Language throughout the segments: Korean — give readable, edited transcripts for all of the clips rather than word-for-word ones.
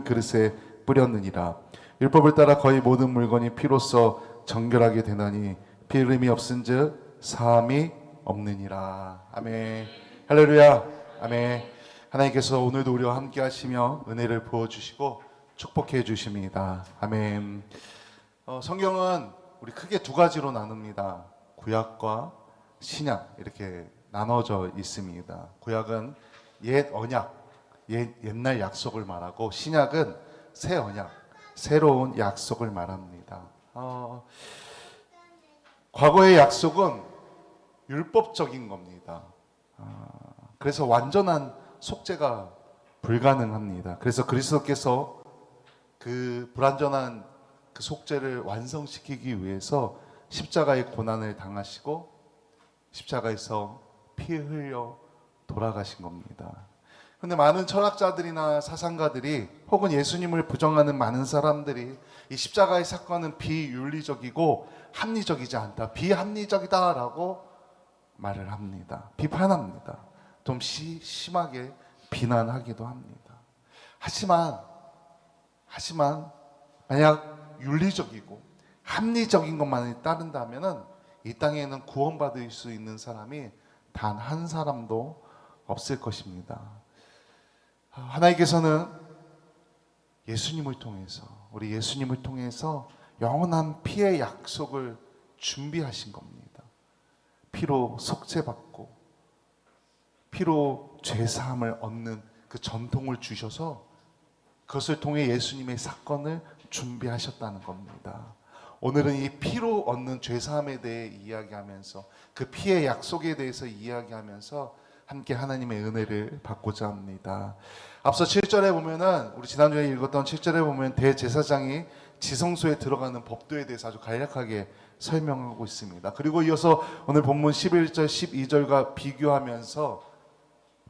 그릇에 뿌렸느니라. 율법을 따라 거의 모든 물건이 피로써 정결하게 되나니 피 흐름이 없은즉 사함이 없느니라. 아멘. 할렐루야. 아멘. 하나님께서 오늘도 우리와 함께 하시며 은혜를 부어주시고 축복해 주십니다. 아멘. 성경은 우리 크게 두 가지로 나눕니다. 구약과 신약 이렇게 나눠져 있습니다. 구약은 옛 언약, 옛날 약속을 말하고, 신약은 새 언약, 새로운 약속을 말합니다. 과거의 약속은 율법적인 겁니다. 그래서 완전한 속죄가 불가능합니다. 그래서 그리스도께서 그 불완전한 그 속죄를 완성시키기 위해서 십자가의 고난을 당하시고 십자가에서 피 흘려 돌아가신 겁니다. 그런데 많은 철학자들이나 사상가들이 혹은 예수님을 부정하는 많은 사람들이 이 십자가의 사건은 비윤리적이고 합리적이지 않다, 비합리적이다라고 말을 합니다. 비판합니다. 좀 심하게 비난하기도 합니다. 하지만 만약 윤리적이고 합리적인 것만을 따른다면은 이 땅에는 구원받을 수 있는 사람이 단 한 사람도 없을 것입니다. 하나님께서는 우리 예수님을 통해서 영원한 피의 약속을 준비하신 겁니다. 피로 속죄받고 피로 죄사함을 얻는 그 전통을 주셔서 그것을 통해 예수님의 사건을 준비하셨다는 겁니다. 오늘은 이 피로 얻는 죄사함에 대해 이야기하면서 그 피의 약속에 대해서 이야기하면서 함께 하나님의 은혜를 받고자 합니다. 앞서 7절에 보면은, 우리 지난주에 읽었던 7절에 보면 대제사장이 지성소에 들어가는 법도에 대해서 아주 간략하게 설명하고 있습니다. 그리고 이어서 오늘 본문 11절 12절과 비교하면서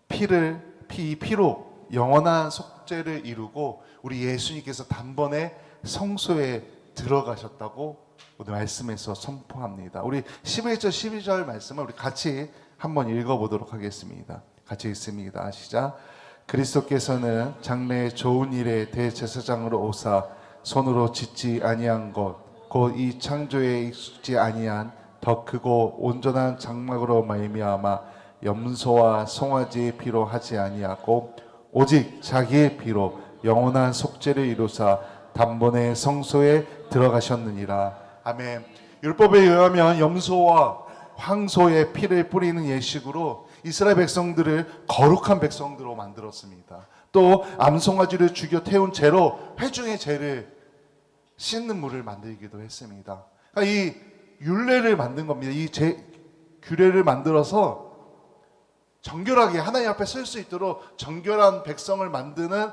피로 영원한 속죄를 이루고 우리 예수님께서 단번에 성소에 들어가셨다고 오늘 말씀에서 선포합니다. 우리 11절 12절 말씀을 우리 같이 한번 읽어보도록 하겠습니다. 같이 읽습니다. 시작. 그리스도께서는 장래의 좋은 일에 대제사장으로 오사 손으로 짓지 아니한 것 곧 이 창조에 익숙지 아니한 더 크고 온전한 장막으로 말미암아 염소와 송아지의 피로 하지 아니하고 오직 자기의 피로 영원한 속죄를 이루사 단번에 성소에 들어가셨느니라. 아멘. 율법에 의하면 염소와 황소의 피를 뿌리는 예식으로 이스라엘 백성들을 거룩한 백성들로 만들었습니다. 또 암송아지를 죽여 태운 죄로 회중의 죄를 씻는 물을 만들기도 했습니다. 그러니까 이 율례를 만든 겁니다. 이 규례를 만들어서 정결하게 하나님 앞에 설 수 있도록 정결한 백성을 만드는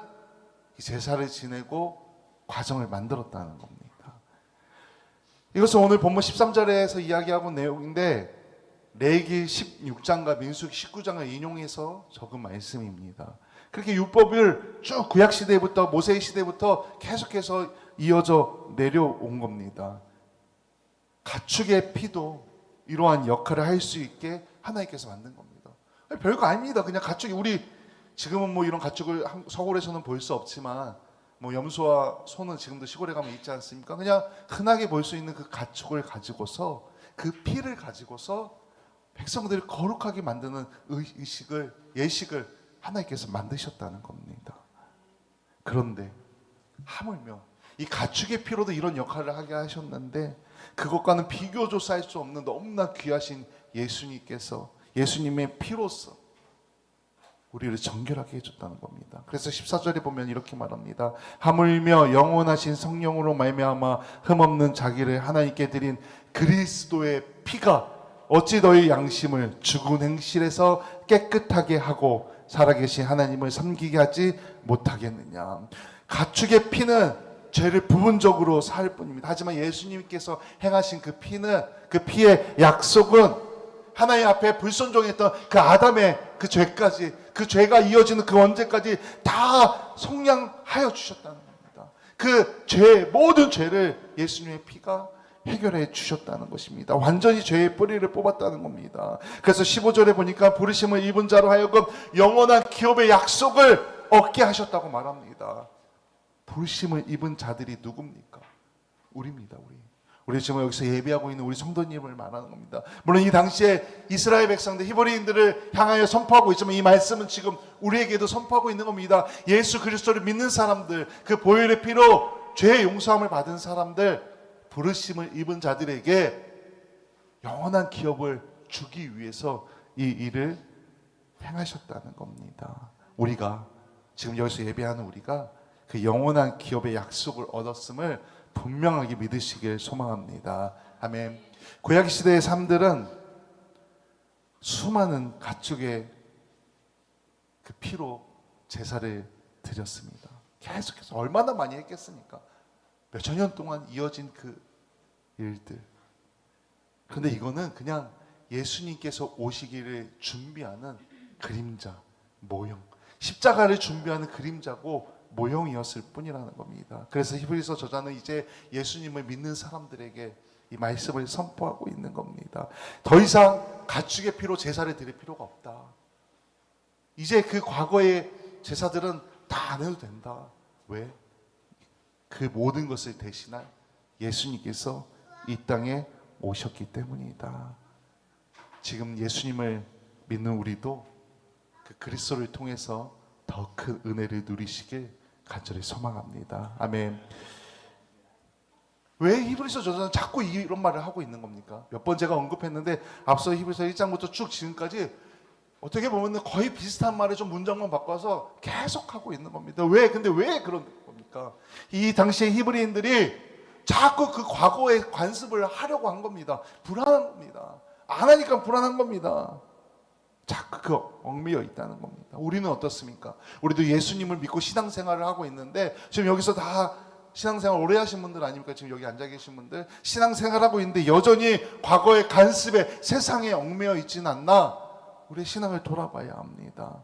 이 제사를 지내고 과정을 만들었다는 겁니다. 이것은 오늘 본문 13절에서 이야기하고 있는 내용인데 레위기 16장과 민수기 19장을 인용해서 적은 말씀입니다. 그렇게 율법을 쭉 구약 시대부터 모세의 시대부터 계속해서 이어져 내려온 겁니다. 가축의 피도 이러한 역할을 할 수 있게 하나님께서 만든 겁니다. 별거 아닙니다. 그냥 가축이, 우리 지금은 뭐 이런 가축을 서울에서는 볼 수 없지만 뭐 염소와 소는 지금도 시골에 가면 있지 않습니까? 그냥 흔하게 볼 수 있는 그 가축을 가지고서, 그 피를 가지고서 백성들을 거룩하게 만드는 예식을 하나님께서 만드셨다는 겁니다. 그런데 하물며 이 가축의 피로도 이런 역할을 하게 하셨는데 그것과는 비교조차 할 수 없는 너무나 귀하신 예수님께서 예수님의 피로서 우리를 정결하게 해줬다는 겁니다. 그래서 14절에 보면 이렇게 말합니다. 하물며 영원하신 성령으로 말미암아 흠없는 자기를 하나님께 드린 그리스도의 피가 어찌 너희 양심을 죽은 행실에서 깨끗하게 하고 살아계신 하나님을 섬기게 하지 못하겠느냐. 가축의 피는 죄를 부분적으로 사할 뿐입니다. 하지만 예수님께서 행하신 그 피는, 그 피의 약속은 하나님 앞에 불순종했던 그 아담의 그 죄까지, 그 죄가 이어지는 그 언제까지 다 속량하여 주셨다는 겁니다. 그 죄, 모든 죄를 예수님의 피가 해결해 주셨다는 것입니다. 완전히 죄의 뿌리를 뽑았다는 겁니다. 그래서 15절에 보니까 부르심을 입은 자로 하여금 영원한 기업의 약속을 얻게 하셨다고 말합니다. 부르심을 입은 자들이 누굽니까? 우리입니다. 우리 지금 여기서 예배하고 있는 우리 성도님을 말하는 겁니다. 물론 이 당시에 이스라엘 백성들 히브리인들을 향하여 선포하고 있지만 이 말씀은 지금 우리에게도 선포하고 있는 겁니다. 예수 그리스도를 믿는 사람들, 그 보혈의 피로 죄의 용서함을 받은 사람들, 부르심을 입은 자들에게 영원한 기업을 주기 위해서 이 일을 행하셨다는 겁니다. 우리가 지금 여기서 예배하는 우리가 그 영원한 기업의 약속을 얻었음을 분명하게 믿으시길 소망합니다. 아멘. 구약 시대의 삶들은 수많은 가축의 그 피로 제사를 드렸습니다. 계속해서 얼마나 많이 했겠습니까? 몇천 년 동안 이어진 그 일들. 그런데 이거는 그냥 예수님께서 오시기를 준비하는 그림자, 모형, 십자가를 준비하는 그림자고 모형이었을 뿐이라는 겁니다. 그래서 히브리서 저자는 이제 예수님을 믿는 사람들에게 이 말씀을 선포하고 있는 겁니다. 더 이상 가축의 피로 제사를 드릴 필요가 없다. 이제 그 과거의 제사들은 다 안 해도 된다. 왜? 그 모든 것을 대신할 예수님께서 이 땅에 오셨기 때문이다. 지금 예수님을 믿는 우리도 그 그리스도를 통해서 더 큰 은혜를 누리시길 간절히 소망합니다. 아멘. 왜 히브리서 저자는 자꾸 이런 말을 하고 있는 겁니까? 몇 번 제가 언급했는데 앞서 히브리서 1장부터 쭉 지금까지 어떻게 보면 거의 비슷한 말을 좀 문장만 바꿔서 계속 하고 있는 겁니다. 근데 왜 그런 겁니까? 이 당시에 히브리인들이 자꾸 그 과거의 관습을 하려고 한 겁니다. 불안한 겁니다. 안 하니까 불안한 겁니다. 자꾸 그 얽매여 있다는 겁니다. 우리는 어떻습니까? 우리도 예수님을 믿고 신앙생활을 하고 있는데 지금 여기서 다 신앙생활 오래 하신 분들 아닙니까? 지금 여기 앉아 계신 분들 신앙생활하고 있는데 여전히 과거의 간습에 세상에 얽매여 있지는 않나? 우리의 신앙을 돌아봐야 합니다.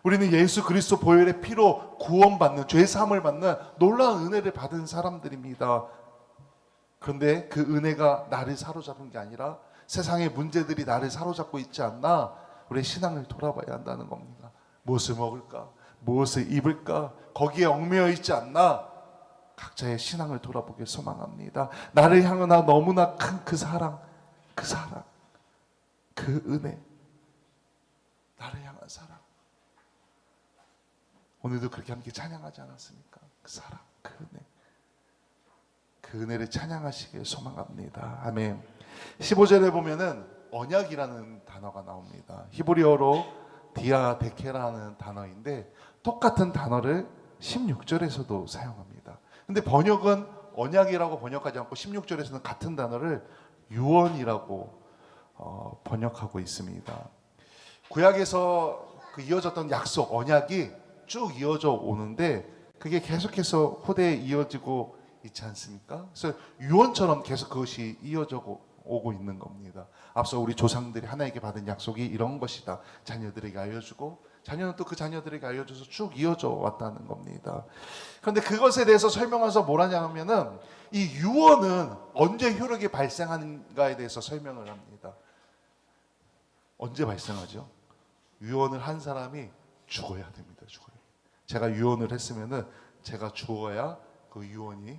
우리는 예수 그리스도 보혈의 피로 구원받는, 죄사함을 받는 놀라운 은혜를 받은 사람들입니다. 그런데 그 은혜가 나를 사로잡은 게 아니라 세상의 문제들이 나를 사로잡고 있지 않나? 우리의 신앙을 돌아봐야 한다는 겁니다. 무엇을 먹을까? 무엇을 입을까? 거기에 얽매여 있지 않나? 각자의 신앙을 돌아보길 소망합니다. 나를 향한 너무나 큰 그 사랑, 그 은혜, 나를 향한 사랑. 오늘도 그렇게 함께 찬양하지 않았습니까? 그 사랑, 그 은혜. 그 은혜를 찬양하시길 소망합니다. 아멘. 15절에 보면은 언약이라는 단어가 나옵니다. 히브리어로 디아데케라는 단어인데 똑같은 단어를 16절에서도 사용합니다. 근데 번역은 언약이라고 번역하지 않고 16절에서는 같은 단어를 유언이라고 번역하고 있습니다. 구약에서 그 이어졌던 약속, 언약이 쭉 이어져 오는데 그게 계속해서 후대에 이어지고 있지 않습니까? 그래서 유언처럼 계속 그것이 이어져 오고 있는 겁니다. 앞서 우리 조상들이 하나님께 받은 약속이 이런 것이다. 자녀들에게 알려주고 자녀는 또 그 자녀들에게 알려줘서 쭉 이어져 왔다는 겁니다. 그런데 그것에 대해서 설명해서 뭐라냐 하면은 이 유언은 언제 효력이 발생하는가에 대해서 설명을 합니다. 언제 발생하죠? 유언을 한 사람이 죽어야 됩니다. 죽어야. 제가 유언을 했으면은 제가 죽어야 그 유언이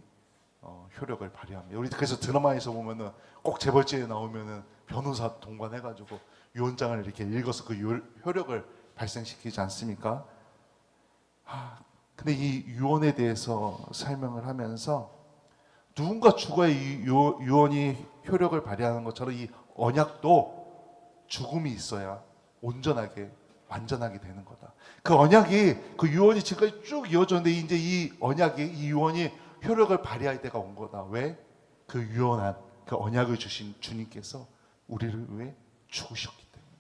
효력을 발휘합니다. 우리 그래서 드라마에서 보면은 꼭 재벌집에 나오면은 변호사 동반해가지고 유언장을 이렇게 읽어서 그 효력을 발생시키지 않습니까? 근데 이 유언에 대해서 설명을 하면서 누군가 죽어야 이 유언이 효력을 발휘하는 것처럼 이 언약도 죽음이 있어야 온전하게 완전하게 되는 거다. 그 언약이 그 유언이 지금까지 쭉 이어졌는데 이제 이 언약이 이 유언이 효력을 발휘할 때가 온 거다. 왜? 그 유언한 그 언약을 주신 주님께서 우리를 위해 죽으셨기 때문에.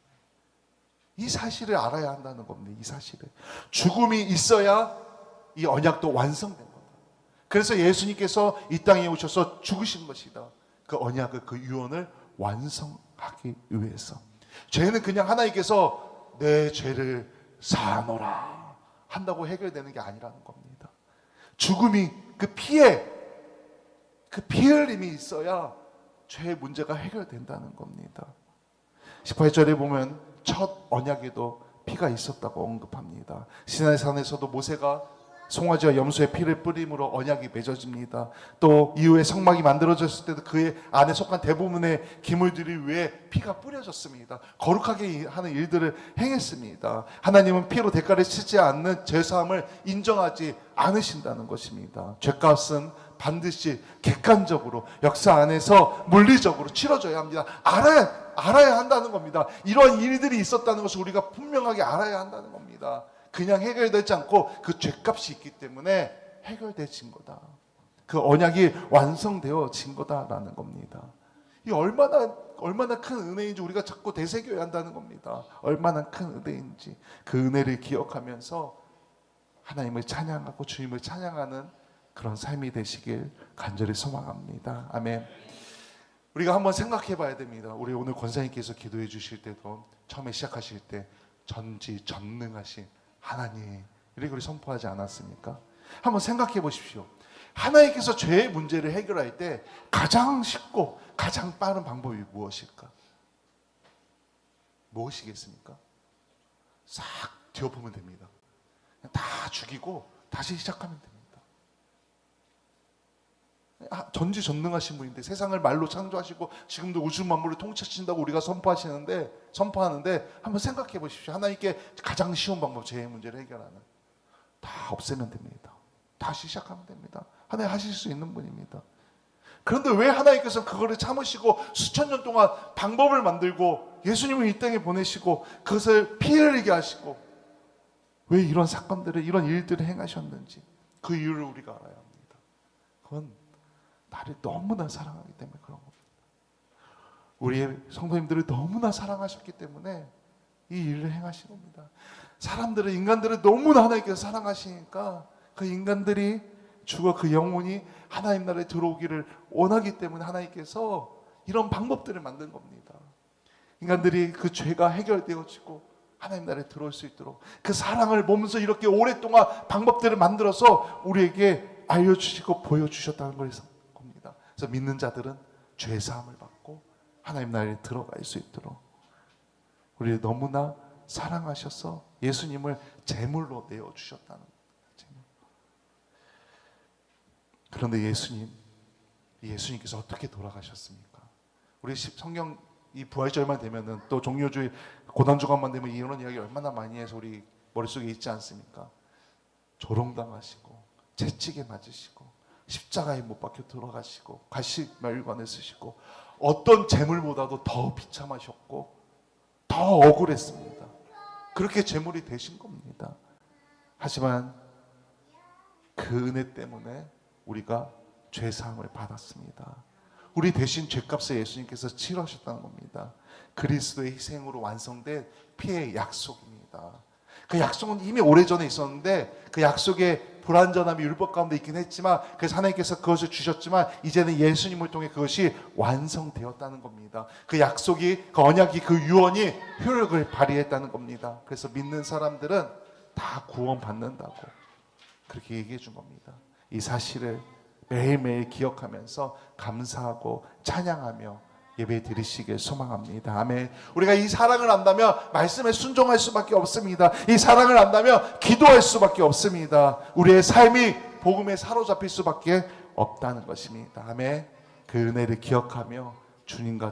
이 사실을 알아야 한다는 겁니다. 이 사실을. 죽음이 있어야 이 언약도 완성된 거다. 그래서 예수님께서 이 땅에 오셔서 죽으신 것이다. 그 언약을, 그 유언을 완성하기 위해서. 죄는 그냥 하나님께서 내 죄를 사하노라 한다고 해결되는 게 아니라는 겁니다. 죽음이 그 피 흘림이 있어야 죄의 문제가 해결된다는 겁니다. 18절에 보면 첫 언약에도 피가 있었다고 언급합니다. 시나이산에서도 모세가 송아지와 염소의 피를 뿌림으로 언약이 맺어집니다. 또 이후에 성막이 만들어졌을 때도 그의 안에 속한 대부분의 기물들이 위에 피가 뿌려졌습니다. 거룩하게 하는 일들을 행했습니다. 하나님은 피로 대가를 치지 않는 죄사함을 인정하지 않으신다는 것입니다. 죄값은 반드시 객관적으로 역사 안에서 물리적으로 치러져야 합니다. 알아야 한다는 겁니다. 이러한 일들이 있었다는 것을 우리가 분명하게 알아야 한다는 겁니다. 그냥 해결되지 않고 그 죄값이 있기 때문에 해결되진 거다. 그 언약이 완성되어진 거다라는 겁니다. 이 얼마나 큰 은혜인지 우리가 자꾸 되새겨야 한다는 겁니다. 얼마나 큰 은혜인지 그 은혜를 기억하면서 하나님을 찬양하고 주님을 찬양하는 그런 삶이 되시길 간절히 소망합니다. 아멘. 우리가 한번 생각해 봐야 됩니다. 우리 오늘 권사님께서 기도해 주실 때도 처음에 시작하실 때 전지전능하신 하나님 이렇게 우리 선포하지 않았습니까? 한번 생각해 보십시오. 하나님께서 죄의 문제를 해결할 때 가장 쉽고 가장 빠른 방법이 무엇일까? 무엇이겠습니까? 싹 뒤엎으면 됩니다. 그냥 다 죽이고 다시 시작하면 됩니다. 전지전능하신 분인데 세상을 말로 창조하시고 지금도 우주 만물을 통치하신다고 우리가 선포하는데 한번 생각해 보십시오. 하나님께 가장 쉬운 방법, 죄의 문제를 해결하는, 다 없애면 됩니다. 다시 시작하면 됩니다. 하나님 하실 수 있는 분입니다. 그런데 왜 하나님께서 그거를 참으시고 수천 년 동안 방법을 만들고 예수님을 이 땅에 보내시고 그것을 피 흘리게 하시고 왜 이런 사건들을, 이런 일들을 행하셨는지 그 이유를 우리가 알아야 합니다. 그건 나를 너무나 사랑하기 때문에 그런 겁니다. 우리의 성도님들을 너무나 사랑하셨기 때문에 이 일을 행하신 겁니다. 인간들을 너무나 하나님께서 사랑하시니까 그 인간들이 죽어 그 영혼이 하나님 나라에 들어오기를 원하기 때문에 하나님께서 이런 방법들을 만든 겁니다. 인간들이 그 죄가 해결되어지고 하나님 나라에 들어올 수 있도록 그 사랑을 몸소 이렇게 오랫동안 방법들을 만들어서 우리에게 알려주시고 보여주셨다는 것입니다. 그래서 믿는 자들은 죄 사함을 받고 하나님 나라에 들어갈 수 있도록 우리를 너무나 사랑하셔서 예수님을 제물로 내어주셨다는 거예요. 그런데 예수님께서 어떻게 돌아가셨습니까? 우리 성경 이 부활절만 되면은 또 종료주일 고난주간만 되면 이런 이야기 얼마나 많이 해서 우리 머릿속에 있지 않습니까? 조롱당하시고 채찍에 맞으시고 십자가에 못 박혀 들어가시고 가시멸관을 쓰시고 어떤 재물보다도 더 비참하셨고 더 억울했습니다. 그렇게 재물이 되신 겁니다. 하지만 그 은혜 때문에 우리가 죄사함을 받았습니다. 우리 대신 죄값을 예수님께서 치러셨다는 겁니다. 그리스도의 희생으로 완성된 피의 약속입니다. 그 약속은 이미 오래전에 있었는데 그 약속의 불완전함이 율법 가운데 있긴 했지만 그래서 하나님께서 그것을 주셨지만 이제는 예수님을 통해 그것이 완성되었다는 겁니다. 그 약속이, 그 언약이, 그 유언이 효력을 발휘했다는 겁니다. 그래서 믿는 사람들은 다 구원받는다고 그렇게 얘기해 준 겁니다. 이 사실을 매일매일 기억하면서 감사하고 찬양하며 예배 드리시길 소망합니다. 아멘. 우리가 이 사랑을 안다면 말씀에 순종할 수밖에 없습니다. 이 사랑을 안다면 기도할 수밖에 없습니다. 우리의 삶이 복음에 사로잡힐 수밖에 없다는 것입니다. 아멘. 그 은혜를 기억하며 주님과